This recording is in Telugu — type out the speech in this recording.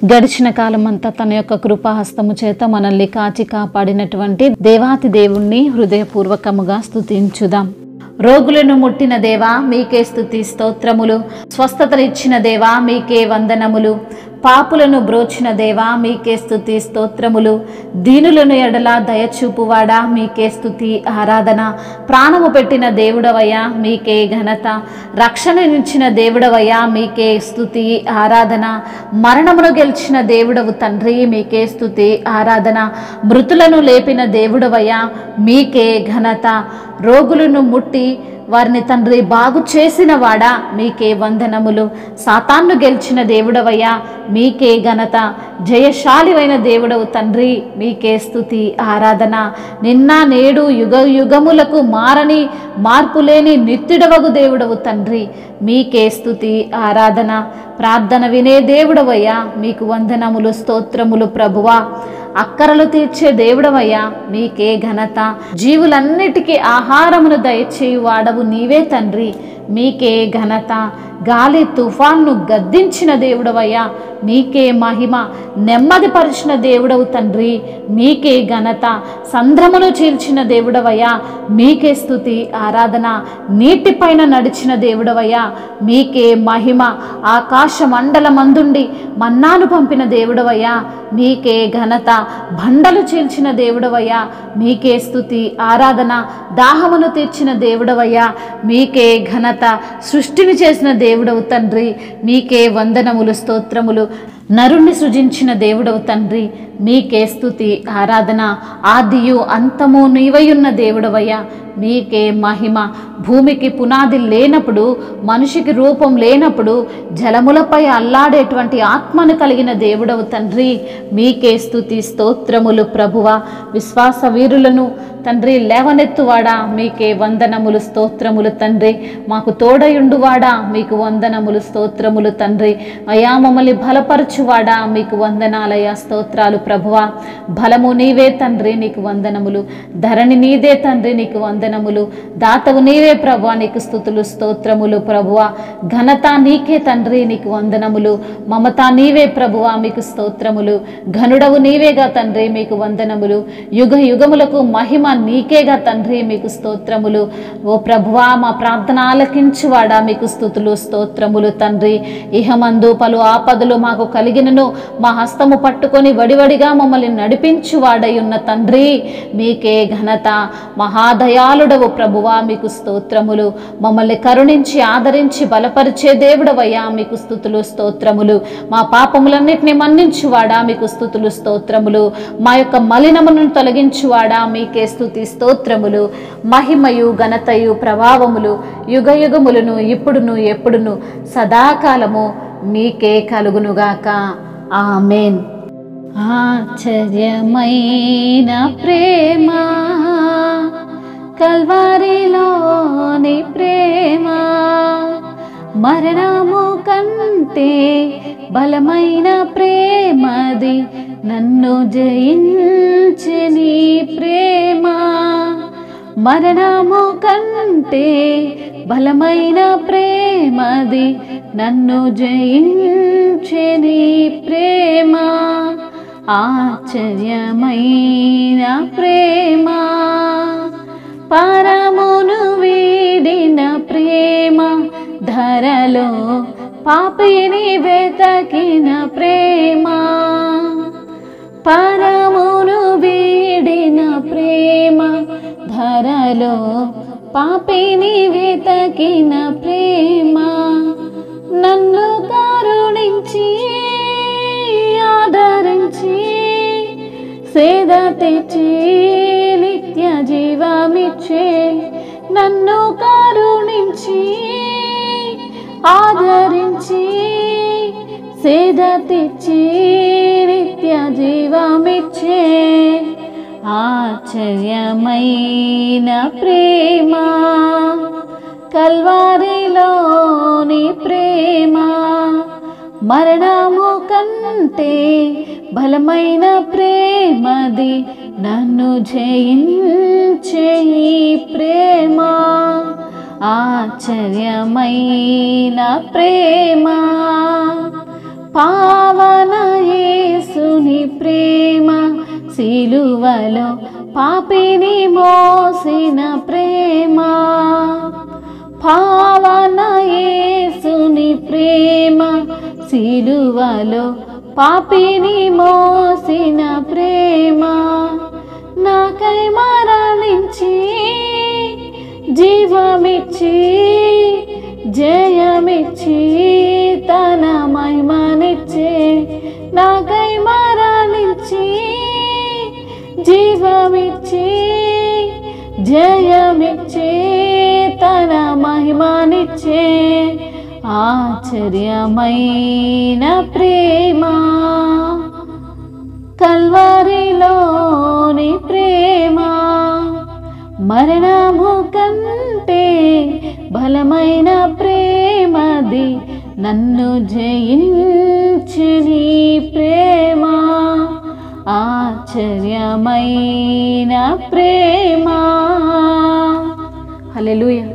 గడిచిన కాలం అంతా తన యొక్క కృపాహస్తము చేత మనల్ని కాచి కాపాడినటువంటి దేవాతి దేవుణ్ణి హృదయపూర్వకముగా స్తుతించుదాం. రోగులను ముట్టిన దేవా మీకే స్తుతి స్తోత్రములు. స్వస్థతలు ఇచ్చిన దేవా మీకే వందనములు. పాపులను బ్రోచిన దేవా మీకే స్తుతి స్తోత్రములు. దీనులను ఎడల దయచూపువాడా మీకే స్తుతి ఆరాధన. ప్రాణము పెట్టిన దేవుడవయ్యా మీకే ఘనత. రక్షణనిచ్చిన దేవుడవయ్యా మీకే స్తుతి ఆరాధన. మరణమును గెలిచిన దేవుడవు తండ్రి మీకే స్తుతి ఆరాధన. మృతులను లేపిన దేవుడవయ్యా మీకే ఘనత. రోగులను ముట్టి వారిని తండ్రి బాగు చేసిన వాడా మీకే వందనములు. సాతాన్ను గెలిచిన దేవుడవయ్యా మీకే ఘనత. జయశాలివైన దేవుడవు తండ్రి మీకే స్తుతి ఆరాధన. నిన్న నేడు యుగ యుగములకు మారని మార్పులేని నిత్యుడవగు దేవుడవు తండ్రి మీకే స్తుతి ఆరాధన. ప్రార్థన వినే దేవుడవయ్యా మీకు వందనములు స్తోత్రములు ప్రభువా. అక్కరలు తీర్చే దేవుడవయ్యా మీకే ఘనత. జీవులన్నిటికీ ఆహారమును దయచేయు వాడవు నీవే తండ్రి మీకే ఘనత. గాలి తుఫాన్ను గద్దించిన దేవుడవయ్యా మీకే మహిమ. నెమ్మదిపరిచిన దేవుడవు తండ్రి మీకే ఘనత. సంద్రమును చీల్చిన దేవుడవయ్యా మీకే స్తుతి ఆరాధన. నీటిపైన నడిచిన దేవుడవయ్యా మీకే మహిమ. ఆకాశ మండలమందుండి మన్నాను పంపిన దేవుడవయ్యా మీకే ఘనత. బండలు చీల్చిన దేవుడవయ్యా మీకే స్తుతి ఆరాధన. దాహమును తీర్చిన దేవుడవయ్యా మీకే ఘనత. సృష్టిని చేసిన దేవుడవు తండ్రి మీకే వందనములు స్తోత్రములు. నరుణ్ణి సృజించిన దేవుడవు తండ్రి మీకే స్తుతి ఆరాధన. ఆదియు అంతము నీవయున్న దేవుడవయ్యా మీకే మహిమ. భూమికి పునాది లేనప్పుడు, మనిషికి రూపం లేనప్పుడు జలములపై అల్లాడేటువంటి ఆత్మను కలిగిన దేవుడవు తండ్రి మీకే స్తుతి స్తోత్రములు ప్రభువా. విశ్వాస వీరులను తండ్రి లేవనెత్తువాడా మీకే వందనములు స్తోత్రములు తండ్రి. మాకు తోడయుండువాడా మీకు వందనములు స్తోత్రములు తండ్రి. అయా మమ్మల్ని బలపరచువాడా మీకు వందనాలయ స్తోత్రాలు ప్రభువా. బలము నీవే తండ్రి నీకు వందనములు. ధరణి నీదే తండ్రి నీకు వందనములు. దాతవు నీవే ప్రభువా నీకు స్తుతులు స్తోత్రములు ప్రభువా. ఘనత నీకే తండ్రి నీకు వందనములు. మమత నీవే ప్రభువా మీకు స్తోత్రములు. ఘనుడవు నీవేగా తండ్రి మీకు వందనములు. యుగ యుగములకు మహిమ నీకేగా తండ్రి మీకు స్తోత్రములు. ఓ ప్రభువా మా ప్రార్థన ఆలకించువాడా మీకు స్తుతులు స్తోత్రములు తండ్రి. ఇహమందు పలు ఆపదలు మాకు కలిగినను మా హస్తము పట్టుకొని వడివడిగా మమ్మల్ని నడిపించువాడై ఉన్న తండ్రి మీకే ఘనత. మహాదయాళుడవు ప్రభువా మీకు స్తోత్రములు. మమ్మల్ని కరుణించి ఆదరించి బలపరిచే దేవుడవయ్యా మీకు స్తుతులు స్తోత్రములు. మా పాపములన్నిటిని మన్నించువాడా మీకు స్తుతులు స్తోత్రములు. మా యొక్క మలినమును తొలగించువాడా మీకే స్తుతి స్తోత్రములు. మహిమయు ఘనతయు ప్రభావములు యుగ యుగములను ఇప్పుడును ఎప్పుడును సదాకాలము మీకే కలుగునుగాక. ఆమేన్. ఆశ్చర్యమైన ప్రేమ కల్వారిలోని ప్రేమ, మరణము కంటే బలమైన ప్రేమది నన్ను జయించే నీ ప్రేమ. మరణము కంటే బలమైన ప్రేమది నన్ను జయించే నీ ప్రేమ. ఆశ్చర్యమైన ప్రేమ, పరమును వీడిన ప్రేమ, ధరలో పాపిని వెతకిన ప్రేమ. పరమును వీడిన ప్రేమ, ధరలో పాపిని వెతకిన ప్రేమ. నన్ను కరుణించి ఆదరించి సేద తెచ్చి నిత్య జీవమిచ్చే. నన్ను కరుణించి ఆదరించి సేద తెచ్చి నిత్య జీవమిచ్చే. ఆశ్చర్యమైన ప్రేమ కల్వారిలోని ప్రేమ, మరణము కంటే బలమైన ప్రేమది నన్ను జయించే ఈ ప్రేమ. ఆశ్చర్యమైన ప్రేమ, పావన ప్రేమ, సిలువలో పాపిని మోసిన ప్రేమ, పావన యేసుని ప్రేమ, సిలువలో పాపిని మోసిన ప్రేమ, నాకై మరణించి జీవమిచ్చి జయమిచ్చి తన మహిమనిచ్చే, నాకై మరణించి జీవమిచ్చి జయమిచ్చే తన మహిమనిచ్చే ఆశ్చర్యమైన ప్రేమ, కల్వరిలోని ప్రేమ, మరణము కంటే బలమైన ప్రేమది, నన్ను జయించని ప్రేమ, ఆశ్చర్యమైన ప్రేమ. హల్లెలూయా.